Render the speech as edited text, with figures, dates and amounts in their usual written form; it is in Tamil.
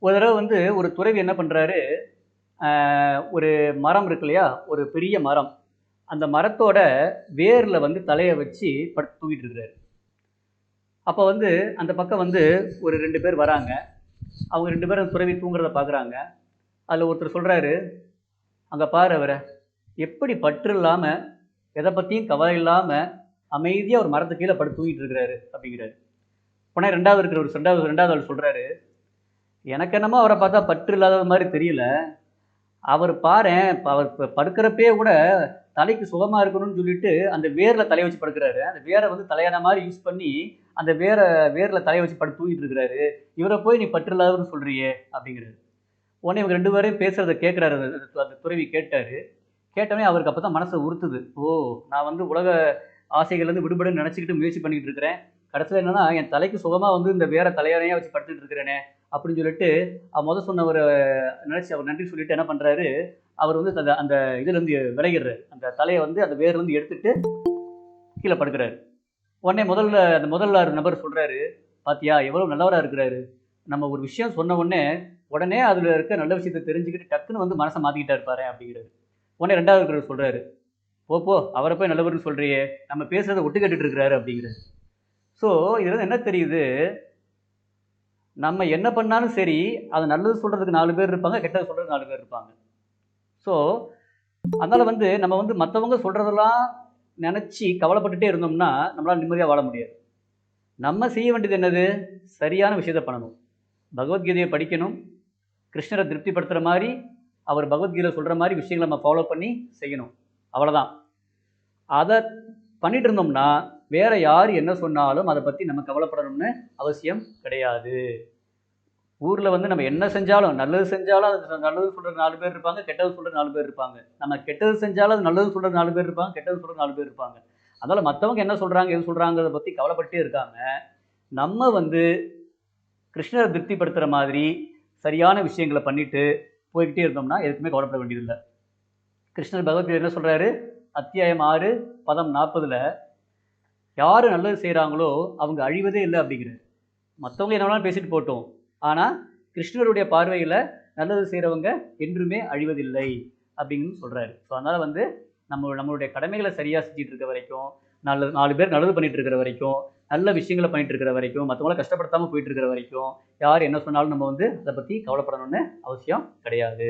ஒரு தடவை வந்து ஒரு துறவி என்ன பண்றாரு, ஒரு மரம் இருக்கு இல்லையா? ஒரு பெரிய மரம். அந்த மரத்தோட வேர்ல வந்து தலைய வச்சு படுத்து தூங்கிட்டு இருக்கிறாரு. அப்ப வந்து அந்த பக்கம் வந்து ஒரு 2 பேர் வராங்க. அவங்க 2 பேரும் துறவி தூங்குறத பார்க்குறாங்க. அதுல ஒருத்தர் சொல்றாரு, "அங்க பாரு அவர. எப்படி பற்று இல்லாம, எத பத்தியும் கவலை இல்லாம, அமைதியா ஒரு மரத்துக்கு கீழ படுத்து தூங்கிட்டு இருக்கிறாரு" அப்படிங்கிறாரு. உடனே 2வது ஆள் சொல்றாரு, "எனக்கு என்னமோ அவர பார்த்தா பற்று இல்லாதவர் மாரி தெரியல. அவர் பாரேன், அவர் படுக்கிறப்பயே கூட தலைக்கு சுகமா இருக்கணும்னு சொல்லிட்டு, அந்த வேர்ல தலைய வச்சு படுக்கிறாரு. அந்த வேர வந்து தலையணை மாரி யூஸ் பண்ணி, அந்த வேர்ல தலைய வச்சு படுத்து தூங்கிட்டு இருக்கிறாரு. இவர போய் நீ பற்று இல்லாதவர்ன்னு சொல்றியே!" அப்படிங்கிறாரு. உடனே இவங்க 2 பேரையும் பேசுறத கேட்கிறாரு அந்த துறவி கேட்டாரு. கேட்டவுனே அவருக்கு அப்பதான் மனசு உறுத்துது. ஓ! நான் வந்து உலக ஆசைகள்லேருந்து விடுபடன்னு நெனச்சுக்கிட்டு முயற்சி பண்ணிக்கிட்டு இருக்கிறேன். கடைசில என்னன்னா, என் தலைக்கு சுகமா வந்து இந்த வேர தலையணையா வச்சு படுத்துட்டு இருக்கிறேனே! அப்படின்னு சொல்லிட்டு, சொன்னவர நெனச்சு அவர் நன்றி சொல்லிட்டு என்ன பண்றாரு, அவர் வந்து அந்த அந்த இதுலருந்து விலகிர்றாரு. அந்த தலைய வந்து அந்த வேர்லருந்து எடுத்துட்டு கீழ படுக்குறாரு. உடனே அந்த முதல்ல நபர் சொல்றாரு, "பாத்தியா எவ்வளவு நல்லவரா இருக்கிறாரு. நம்ம ஒரு விஷயம் சொன்ன உடனே அதுல இருக்க நல்ல விஷயத்த தெரிஞ்சுக்கிட்டு டக்குன்னு வந்து மனச மாத்திக்கிட்டாரு பாரேன்" அப்படிங்கிறாரு. உடனே 2வது இருக்கிறவர் சொல்றாரு, "போ போ அவர போய் நல்லவர்ன்னு சொல்றியே! நம்ம பேசுறத ஒட்டு கேட்டுட்டு இருக்கிறாரு" அப்படிங்கிறாரு. ஸோ இதுலருந்து என்ன தெரியுது, நம்ம என்ன பண்ணாலும் சரி, அத நல்லது சொல்றதுக்கு 4 பேர் இருப்பாங்க, கெட்டது சொல்றதுக்கு 4 பேர் இருப்பாங்க. ஸோ அதனால வந்து நம்ம வந்து மத்தவங்க சொல்றதெல்லாம் நெனச்சு கவலைப்பட்டுட்டே இருந்தோம்னா, நம்மளால நிம்மதியா வாழ முடியாது. நம்ம செய்ய வேண்டியது என்னது? சரியான விஷயத்த பண்ணணும். பகவத்கீதைய படிக்கணும். கிருஷ்ணர திருப்திப்படுத்துற மாரி, அவர் பகவத்கீதையில சொல்ற மாரி விஷயங்கள நம்ம ஃபாலோ பண்ணி செய்யணும். அவ்வளதான். அத பண்ணிட்டு இருந்தோம்னா, வேற யார் என்ன சொன்னாலும் அத பத்தி நம்ம கவலைப்படணும்னு அவசியம் கிடையாது. ஊர்ல வந்து நம்ம என்ன செஞ்சாலும், நல்லது செஞ்சாலும் அது நல்லது சொல்ற 4 பேர் இருப்பாங்க. கெட்டது சொல்ற 4 பேர் இருப்பாங்க. நம்ம கெட்டது செஞ்சாலும் அது நல்லது சொல்ற 4 பேர் இருப்பாங்க. கெட்டது சொல்ற 4 பேர் இருப்பாங்க. அதனால மத்தவங்க என்ன சொல்றாங்க, ஏது சொல்றாங்கறத பத்தி கவலைப்பட்டுட்டே இருக்காம, நம்ம வந்து கிருஷ்ணர திருப்திப்படுத்துற மாதிரி சரியான விஷயங்கள பண்ணிட்டு போய்க்கிட்டே இருந்தோம்னா, எதுக்குமே கவலைப்பட வேண்டியதில்ல. கிருஷ்ணர் பகவத்கீதையில என்ன சொல்றாரு? அத்தியாயம் 6, பதம் 40ல யாரு நல்லது செய்றாங்களோ, அவங்க அழிவதே இல்ல அப்படிங்கிறாரு. மத்தவங்க என்ன வேணாலும் பேசிட்டு போட்டும். ஆனா, கிருஷ்ணருடைய பார்வையில நல்லது செய்றவங்க என்றுமே அழிவதில்லை அப்படின்னு சொல்றாரு. ஸோ அதனால வந்து நம்மளுடைய கடமைகள சரியா செஞ்சுட்டு இருக்க வரைக்கும், 4 பேர் நல்லது பண்ணிட்டு இருக்கிற வரைக்கும், நல்ல விஷயங்கள பண்ணிட்டு இருக்கிற வரைக்கும், மத்தவங்கள கஷ்டப்படுத்தாம போயிட்டு இருக்கிற வரைக்கும், யார் என்ன சொன்னாலும் நம்ம வந்து அத பத்தி கவலைப்படணும்னு அவசியம் கிடையாது.